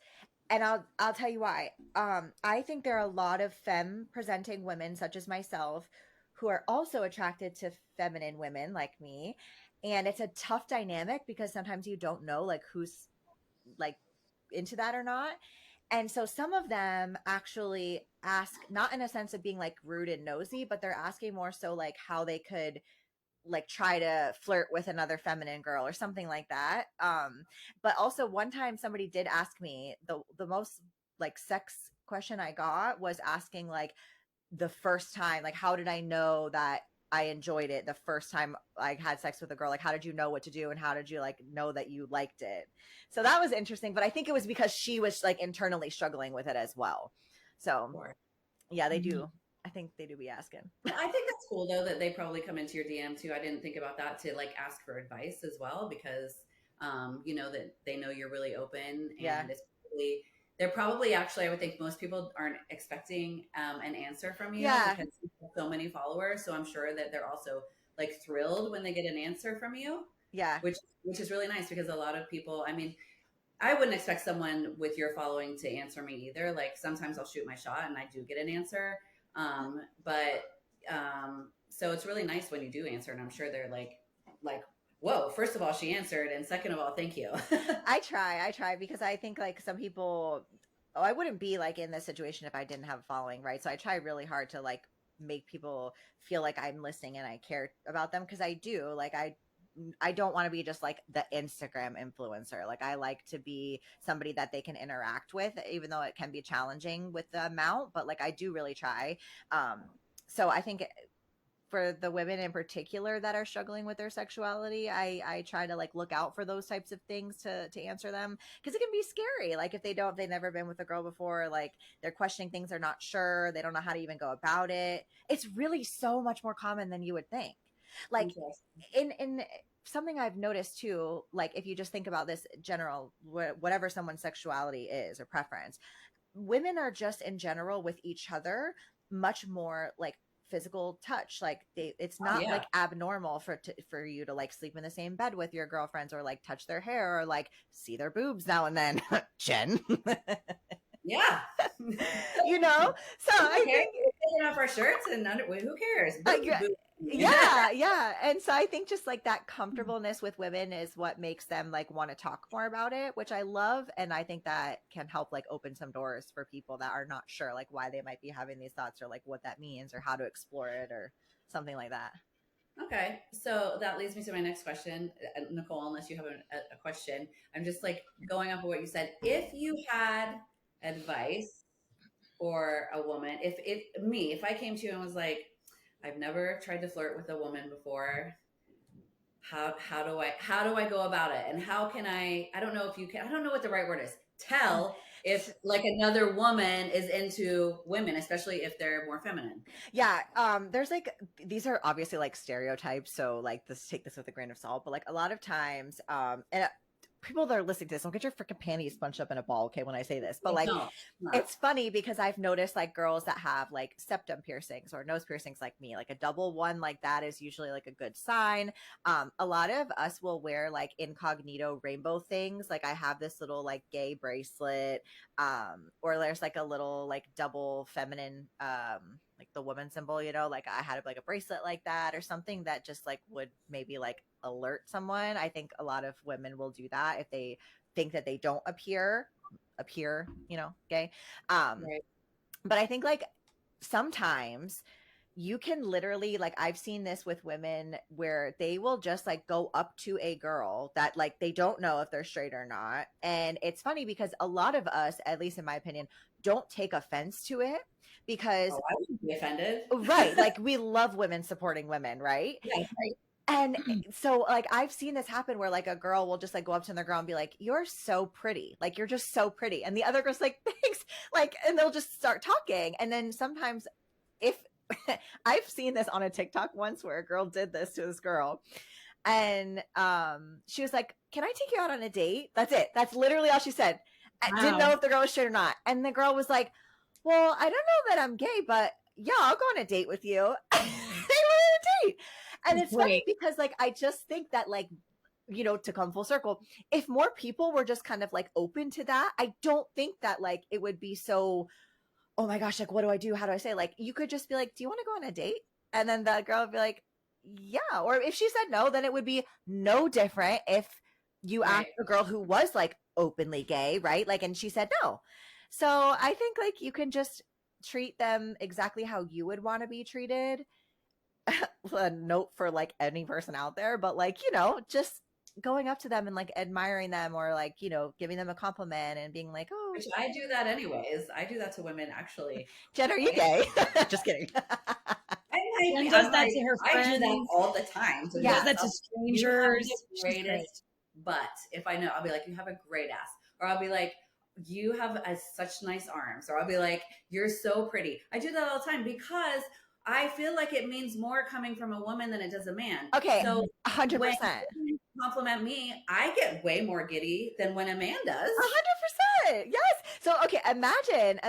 And I'll tell you why. I think there are a lot of femme presenting women such as myself who are also attracted to feminine women like me. And it's a tough dynamic because sometimes you don't know like who's like into that or not. And so some of them actually ask, not in a sense of being like rude and nosy, but they're asking more so like how they could like try to flirt with another feminine girl or something like that. But also one time somebody did ask me the most like sex question I got was asking like the first time, like how did I know that I enjoyed it the first time I had sex with a girl? Like how did you know what to do and how did you like know that you liked it? So that was interesting, but I think it was because she was like internally struggling with it as well. So Or yeah, they do. I think they do be asking. I think that's cool though that they probably come into your DM too. I didn't think about that to like ask for advice as well because you know that they know you're really open Yeah. and it's probably they're probably actually I would think most people aren't expecting an answer from you Yeah. because you have so many followers. So I'm sure that they're also like thrilled when they get an answer from you, Yeah. which is really nice because a lot of people, I mean, I wouldn't expect someone with your following to answer me either. Like sometimes I'll shoot my shot and I do get an answer. But so it's really nice when you do answer, and I'm sure they're like, whoa, first of all, she answered, and second of all, thank you. I try because I think like some people, oh, I wouldn't be like in this situation if I didn't have a following, right? So I try really hard to like make people feel like I'm listening and I care about them because I do. Like I don't want to be just like the Instagram influencer. Like I like to be somebody that they can interact with, even though it can be challenging with the amount, but like I do really try. So I think for the women in particular that are struggling with their sexuality, I try to like look out for those types of things to answer them because it can be scary. Like if they've never been with a girl before, like they're questioning things, they're not sure, they don't know how to even go about it. It's really so much more common than you would think. Like in something I've noticed too, like if you just think about this general, whatever someone's sexuality is or preference, women are just in general with each other much more like physical touch. Like it's Oh not yeah, like abnormal for you to like sleep in the same bed with your girlfriends or like touch their hair or like see their boobs now and then. Jen. yeah. You know, so I Okay, think we're taking off our shirts and who cares? yeah, yeah. And so I think just like that comfortableness with women is what makes them like want to talk more about it, which I love. And I think that can help like open some doors for people that are not sure like why they might be having these thoughts or like what that means or how to explore it or something like that. Okay, so that leads me to my next question, Nicole. Unless you have a question, I'm just like going off of what you said. If you had advice for a woman, if I came to you and was like, I've never tried to flirt with a woman before. How do I go about it? And how can I don't know if you can, I don't know what the right word is. Tell if like another woman is into women, especially if they're more feminine. Yeah, there's like these are obviously like stereotypes, so like this take this with a grain of salt, but like a lot of times and people that are listening to this, don't get your freaking panties bunched up in a ball, okay, when I say this, but like No, it's funny because I've noticed like girls that have like septum piercings or nose piercings like me, like a double one like that is usually like a good sign. A lot of us will wear like incognito rainbow things. Like I have this little like gay bracelet, or there's like a little like double feminine like the woman symbol, you know, like I had like a bracelet like that or something that just like would maybe like alert someone. I think a lot of women will do that if they think that they don't appear, you know, gay. Right. But I think like sometimes you can literally, like I've seen this with women where they will just like go up to a girl that like they don't know if they're straight or not. And it's funny because a lot of us, at least in my opinion, don't take offense to it because Oh, I wouldn't be offended. right, like we love women supporting women, right? Yeah, right. And so like I've seen this happen where like a girl will just like go up to the girl and be like, "You're so pretty. Like you're just so pretty." And the other girl's like, "Thanks." Like, and they'll just start talking. And then sometimes if I've seen this on a TikTok once where a girl did this to this girl. And she was like, "Can I take you out on a date?" That's it. That's literally all she said. I didn't know if the girl was straight or not. And the girl was like, "Well, I don't know that I'm gay, but yeah, I'll go on a date with you." They were on a date. And it's funny because like I just think that like, you know, to come full circle, if more people were just kind of like open to that, I don't think that like it would be so, oh my gosh, like what do I do? How do I say? Like you could just be like, "Do you want to go on a date?" And then the girl would be like, "Yeah." Or if she said no, then it would be no different if you asked a girl who was like openly gay, right? Like, and she said no. So I think like you can just treat them exactly how you would want to be treated. A note for like any person out there, but like, you know, just going up to them and like admiring them or like, you know, giving them a compliment and being like, "Oh, Which I do that anyways. I do that to women actually. Jen, are you gay?" Just kidding. Jen does that to her I do that friends. all the time. She does that to strangers. You have the greatest butt. If I know, I'll be like, "You have a great ass," or I'll be like, "You have such nice arms," or I'll be like, "You're so pretty." I do that all the time because I feel like it means more coming from a woman than it does a man. Okay, so 100%. When compliment me, I get way more giddy than when a man does. 100%. Yes. So okay, imagine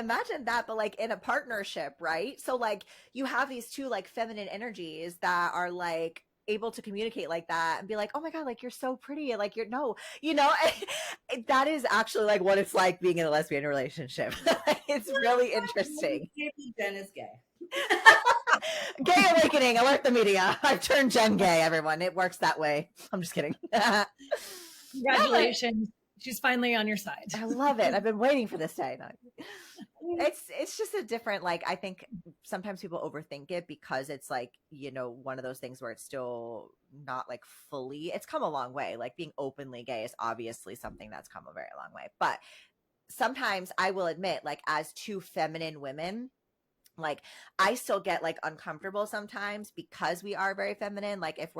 that, but like in a partnership, right? So like you have these two like feminine energies that are like able to communicate like that and be like, "Oh my god, like you're so pretty," and like you're no, you know, that is actually like what it's like being in a lesbian relationship. It's really interesting. Jen is gay. Gay awakening, alert the media. I've turned Jen gay, everyone. It works that way. I'm just kidding. Congratulations. She's finally on your side. I love it. I've been waiting for this day. It's just a different, like, I think sometimes people overthink it because it's like, you know, one of those things where it's still not like fully, it's come a long way. Like being openly gay is obviously something that's come a very long way. But sometimes I will admit, like as two feminine women, like I still get like uncomfortable sometimes because we are very feminine. Like if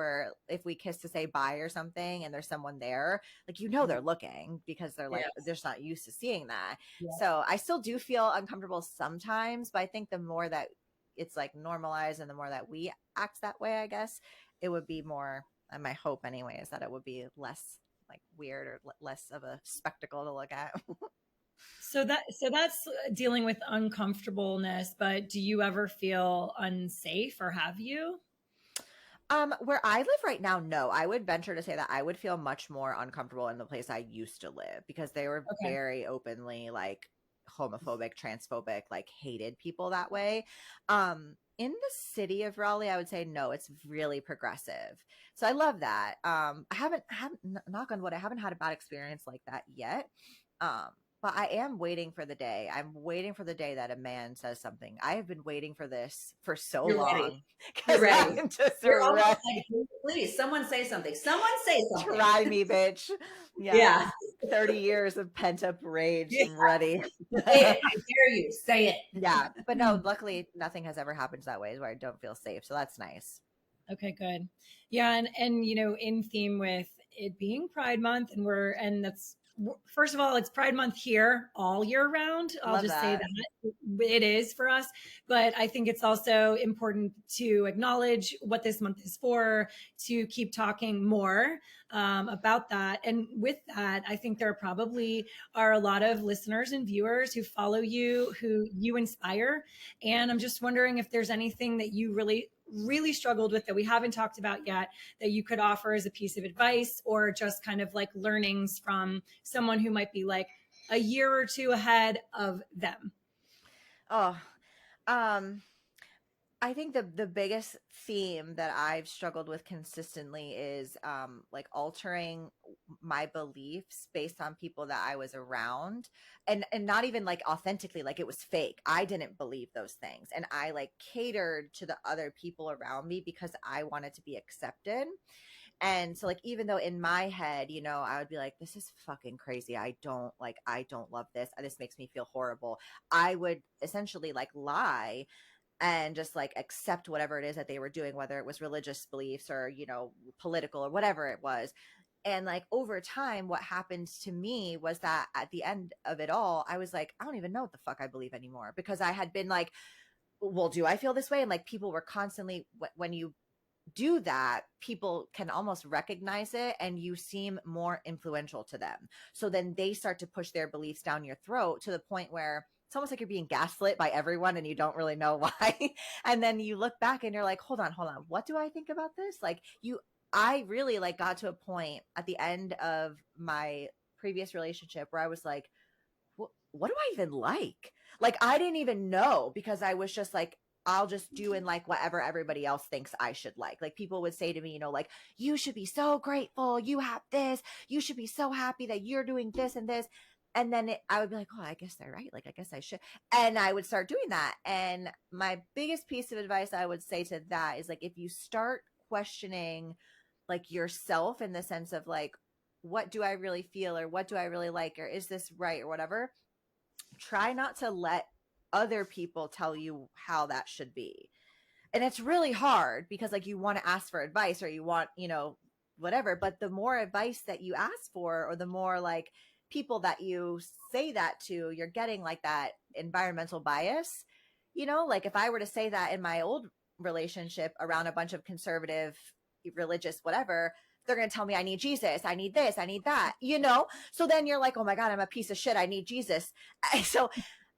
we kiss to say bye or something and there's someone there, like, you know, they're looking because they're like, they're just not used to seeing that. So I still do feel uncomfortable sometimes, but I think the more that it's like normalized and the more that we act that way, I guess it would be more, and my hope anyway, is that it would be less like weird or less of a spectacle to look at. So that's dealing with uncomfortableness, but do you ever feel unsafe, or have you? Where I live right now, no. I would venture to say that I would feel much more uncomfortable in the place I used to live because they were very openly like homophobic, transphobic, like hated people that way. In the city of Raleigh, I would say no, it's really progressive. So I love that. I haven't knock on wood, I haven't had a bad experience like that yet. But I am waiting for the day. I'm waiting for the day that a man says something. I have been waiting for this for so long. You're ready. I'm just You're ready. like, please, someone say something. Someone say something. Try me, bitch. Yeah. 30 years of pent up rage. I'm ready. I dare you. Say it. Yeah. But no, luckily nothing has ever happened that way where I don't feel safe. So that's nice. Okay, good. Yeah. And, you know, in theme with it being Pride Month and that's, first of all, it's Pride Month here all year round. I'll just say that it is for us, but I think it's also important to acknowledge what this month is for, to keep talking more about that. And with that, I think there probably are a lot of listeners and viewers who follow you, who you inspire. And I'm just wondering if there's anything that you really struggled with that we haven't talked about yet that you could offer as a piece of advice, or just kind of like learnings from someone who might be like a year or two ahead of them. Oh, I think the biggest theme that I've struggled with consistently is like altering my beliefs based on people that I was around, and not even like authentically, like it was fake. I didn't believe those things, and I like catered to the other people around me because I wanted to be accepted. And so like even though in my head, you know, I would be like, this is fucking crazy. I don't love this. This makes me feel horrible. I would essentially like lie and just like accept whatever it is that they were doing, whether it was religious beliefs or, you know, political or whatever it was. And like over time, what happened to me was that at the end of it all, I was like, I don't even know what the fuck I believe anymore, because I had been like, well, do I feel this way? And like people were constantly, when you do that, people can almost recognize it and you seem more influential to them. So then they start to push their beliefs down your throat to the point where it's almost like you're being gaslit by everyone and you don't really know why. And then you look back and you're like, hold on, what do I think about this? Like I really like got to a point at the end of my previous relationship where I was like, what do I even like? Like, I didn't even know, because I was just like, I'll just do and like whatever everybody else thinks I should like. Like people would say to me, you know, like, you should be so grateful. You have this. You should be so happy that you're doing this and this. And then I would be like, oh, I guess they're right. Like, I guess I should. And I would start doing that. And my biggest piece of advice I would say to that is like, if you start questioning like yourself in the sense of like, what do I really feel, or what do I really like, or is this right, or whatever, try not to let other people tell you how that should be. And it's really hard because like you want to ask for advice, or you want, you know, whatever, but the more advice that you ask for, or the more like people that you say that to, you're getting like that environmental bias. You know, like if I were to say that in my old relationship around a bunch of conservative, religious, whatever, they're going to tell me I need Jesus, I need this, I need that, you know? So then you're like, oh my God, I'm a piece of shit, I need Jesus. So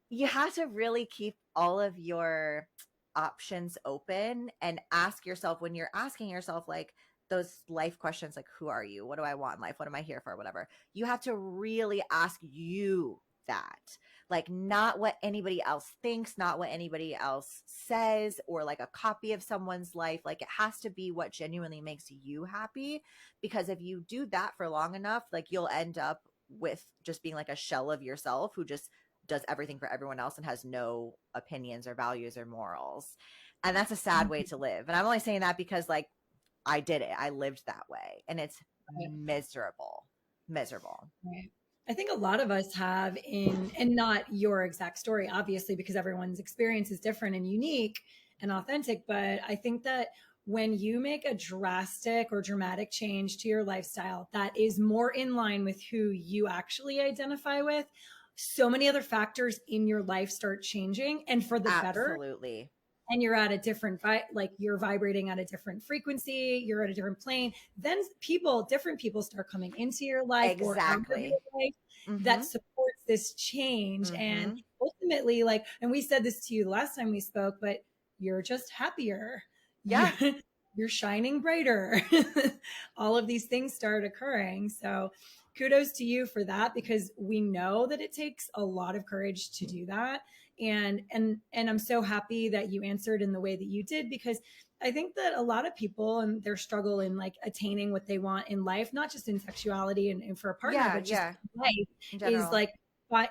you have to really keep all of your options open and ask yourself, when you're asking yourself like those life questions, like, who are you? What do I want in life? What am I here for? Whatever. You have to really ask you that. Like, not what anybody else thinks, not what anybody else says, or like a copy of someone's life. Like, it has to be what genuinely makes you happy. Because if you do that for long enough, like, you'll end up with just being like a shell of yourself who just does everything for everyone else and has no opinions or values or morals. And that's a sad way to live. And I'm only saying that because like I did it. I lived that way, and it's miserable. Miserable. Right. I think a lot of us have and not your exact story, obviously, because everyone's experience is different and unique and authentic. But I think that when you make a drastic or dramatic change to your lifestyle that is more in line with who you actually identify with, so many other factors in your life start changing and for the better. Absolutely. And you're at a different like you're vibrating at a different frequency, you're at a different plane, then different people start coming into your life or out of Exactly. your life that supports this change. And ultimately, like, and we said this to you the last time we spoke, but you're just happier. Yeah. You're shining brighter. All of these things start occurring. So kudos to you for that, because we know that it takes a lot of courage to do that. And I'm so happy that you answered in the way that you did, because I think that a lot of people and their struggle in like attaining what they want in life, not just in sexuality and for a partner, but just life, is like,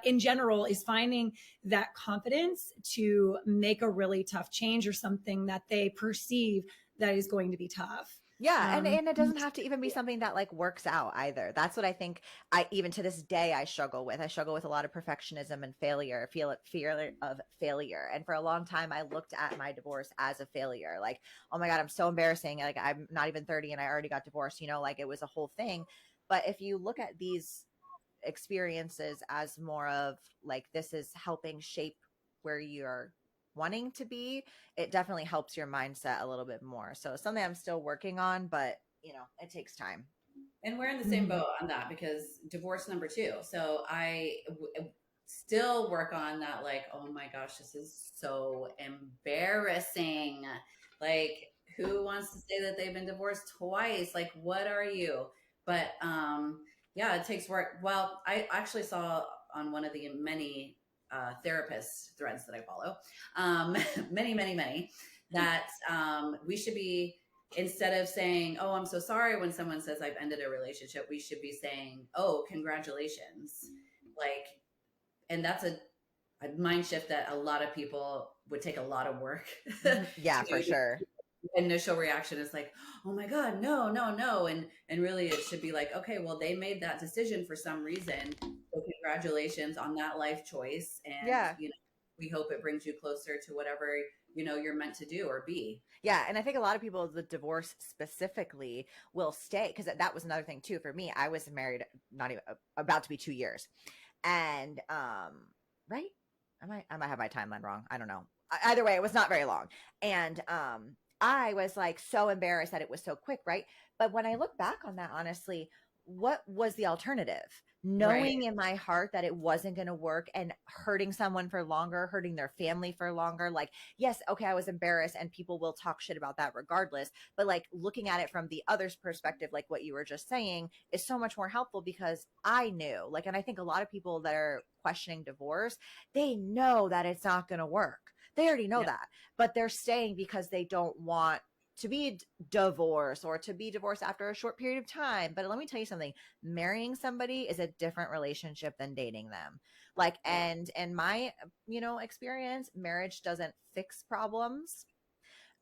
in general, is finding that confidence to make a really tough change or something that they perceive that is going to be tough. Yeah. And it doesn't have to even be something that like works out either. That's what I think even to this day, I struggle with. I struggle with a lot of perfectionism and failure, fear of failure. And for a long time, I looked at my divorce as a failure. Like, oh my God, I'm so embarrassing. Like, I'm not even 30 and I already got divorced, you know, like it was a whole thing. But if you look at these experiences as more of like, this is helping shape where you're wanting to be, it definitely helps your mindset a little bit more. So it's something I'm still working on, but you know, it takes time. And we're in the same boat on that, because divorce number 2. So I still work on that. Like, oh my gosh, this is so embarrassing. Like, who wants to say that they've been divorced twice? Like, what are you? But yeah, it takes work. Well, I actually saw on one of the many therapist threads that I follow, many, that we should be, instead of saying, oh, I'm so sorry when someone says I've ended a relationship, we should be saying, oh, congratulations. Like, and that's a mind shift that a lot of people would take a lot of work Yeah, to for do. sure. Initial reaction is like, oh my God, no, no, no. And really it should be like, okay, well, they made that decision for some reason. So congratulations on that life choice. And, Yeah. we hope it brings you closer to whatever, you're meant to do or be. Yeah, and I think a lot of people, the divorce specifically, will stay, because that was another thing too for me. I was married not even about to be 2 years, and right, I might have my timeline wrong. I don't know. Either way, it was not very long, and I was like so embarrassed that it was so quick, right? But when I look back on that, honestly, what was the alternative? Knowing in my heart that it wasn't going to work and hurting someone for longer, hurting their family for longer. Like, yes, okay, I was embarrassed and people will talk shit about that regardless. But like looking at it from the other's perspective, like what you were just saying, is so much more helpful, because I knew, like, and I think a lot of people that are questioning divorce, they know that it's not going to work. They already know that, but they're staying because they don't want to be divorced or to be divorced after a short period of time. But let me tell you something, marrying somebody is a different relationship than dating them. Like, and in my, experience, marriage doesn't fix problems.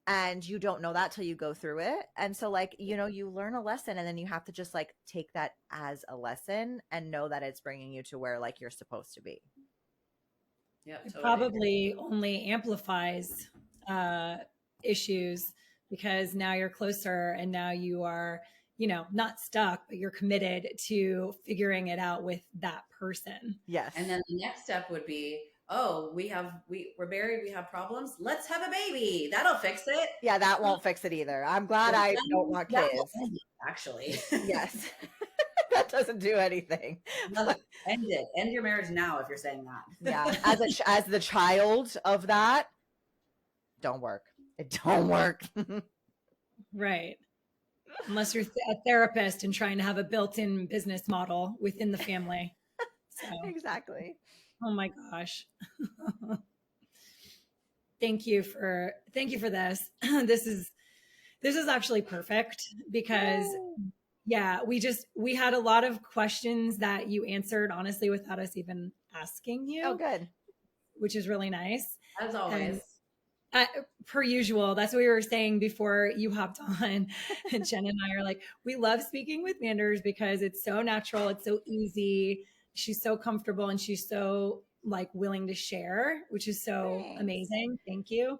And you don't know that till you go through it. And so like, you learn a lesson, and then you have to just like take that as a lesson and know that it's bringing you to where like you're supposed to be. Yep, It totally. probably only amplifies issues, because now you're closer and now you are, not stuck, but you're committed to figuring it out with that person. Yes. And then the next step would be, oh, we're married, we have problems. Let's have a baby. That'll fix it. Yeah, that won't fix it either. I'm glad I don't want kids. Actually. Yes. That doesn't do anything. End it. End your marriage now if you're saying that. Yeah. As the child of that, don't work. It don't work. Right. Unless you're a therapist and trying to have a built-in business model within the family. So, exactly. oh my gosh. Thank you for this. This is actually perfect, because we had a lot of questions that you answered honestly without us even asking you. Oh, good. Which is really nice. As always. And, per usual, that's what we were saying before you hopped on. And Jen and I are like, we love speaking with Manders because it's so natural. It's so easy. She's so comfortable and she's so like willing to share, which is so amazing. Thank you.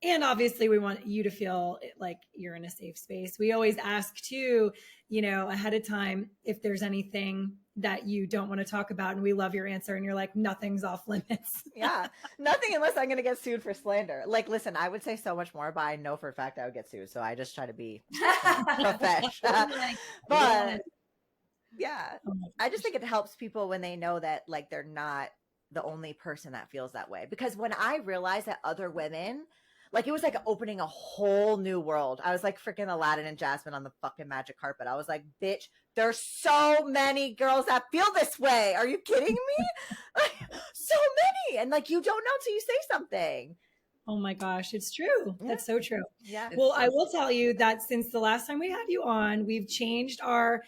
And obviously we want you to feel like you're in a safe space. We always ask too, ahead of time, if there's anything that you don't want to talk about, and we love your answer. And you're like, nothing's off limits. Yeah, nothing unless I'm going to get sued for slander. Like, listen, I would say so much more, but I know for a fact I would get sued. So I just try to be professional. But yeah, I just think it helps people when they know that like they're not the only person that feels that way. Because when I realized that other women, like, it was like opening a whole new world. I was like freaking Aladdin and Jasmine on the fucking magic carpet. I was like, bitch, there's so many girls that feel this way. Are you kidding me? So many. And like, you don't know till you say something. Oh my gosh, it's true. Yeah. That's so true. Yeah. Well, I will tell you that since the last time we had you on, we've changed our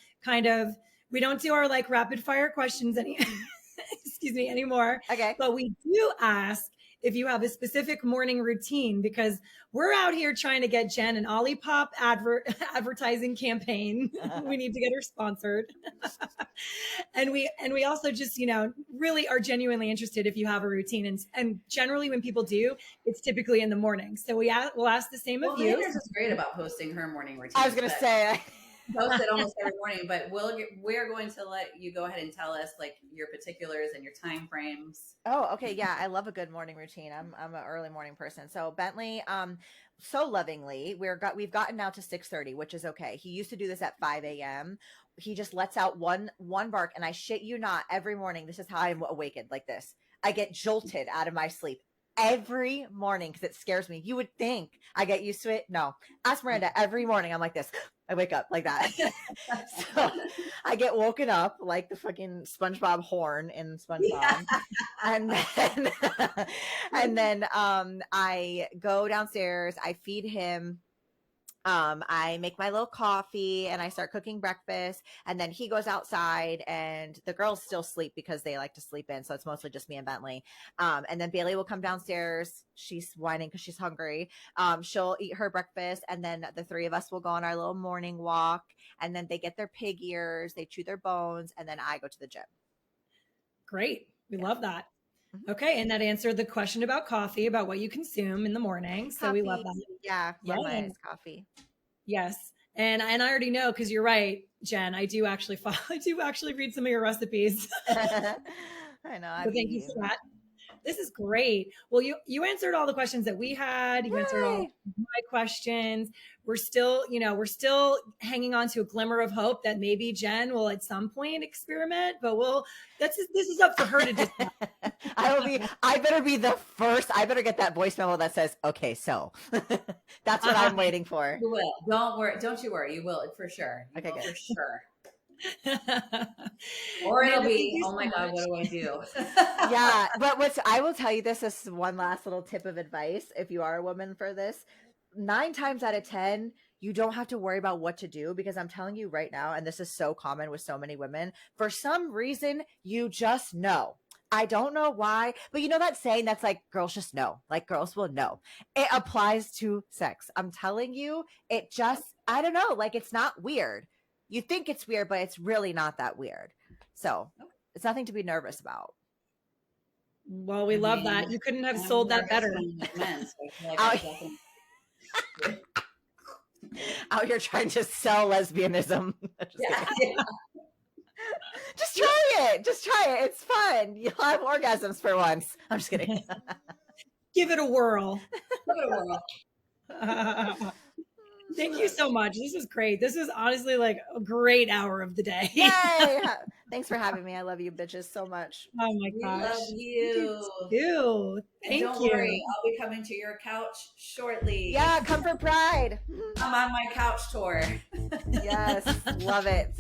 we don't do our like rapid fire questions anymore. Okay. But we do ask if you have a specific morning routine, because we're out here trying to get Jen an Olipop advertising campaign. We need to get her sponsored. and we also just, really are genuinely interested if you have a routine. And generally when people do, it's typically in the morning. So we'll ask the same of you. Manders is great about posting her morning routine. I was going to say, post it almost every morning, but we're going to let you go ahead and tell us like your particulars and your time frames. Oh, okay. Yeah. I love a good morning routine. I'm an early morning person. So Bentley, so lovingly, we've gotten now to 6:30, which is okay. He used to do this at 5 a.m. He just lets out one bark, and I shit you not, every morning, this is how I'm awakened, like this. I get jolted out of my sleep. every morning because it scares me. You would think I get used to it. No, ask Miranda. Every morning I'm like this. I wake up like that. So I get woken up like the fucking SpongeBob horn in SpongeBob. And then and then I go downstairs, I feed him. I make my little coffee and I start cooking breakfast, and then he goes outside and the girls still sleep because they like to sleep in. So it's mostly just me and Bentley. And then Bailey will come downstairs. She's whining because she's hungry. She'll eat her breakfast, and then the three of us will go on our little morning walk, and then they get their pig ears, they chew their bones, and then I go to the gym. Great. We love that. Okay. And that answered the question about coffee, about what you consume in the morning. So we love that. Yeah. Right. My coffee. Yes. And I already know, because you're right, Jen, I do actually read some of your recipes. I know. So thank you for that. This is great. Well, you answered all the questions that we had. You answered all my questions. We're still hanging on to a glimmer of hope that maybe Jen will at some point experiment, but this is up for her to decide. I better be the first. I better get that voice memo that says, okay, so that's what I'm waiting for. You will. Don't worry. Don't you worry. You will for sure. Okay, good. For sure. Or it'll be, oh my God, what do I do? Yeah, but I will tell you this is one last little tip of advice. If you are a woman for this, 9 times out of 10, you don't have to worry about what to do, because I'm telling you right now, and this is so common with so many women, for some reason, you just know. I don't know why, but you know that saying that's like, girls just know, like girls will know. It applies to sex. I'm telling you, it just, I don't know, like it's not weird. You think it's weird, but it's really not that weird. So it's nothing to be nervous about. Well, we love that. You couldn't have sold that better. Out here trying to sell lesbianism. Just try it. Just try it. It's fun. You'll have orgasms for once. I'm just kidding. Give it a whirl. Give it a whirl. Thank you so much. This was great. This was honestly like a great hour of the day. Yay! Thanks for having me. I love you bitches so much. Oh my gosh. We love you. You. Thank you. Don't worry. I'll be coming to your couch shortly. Yeah, come for Pride. I'm on my couch tour. Yes, love it.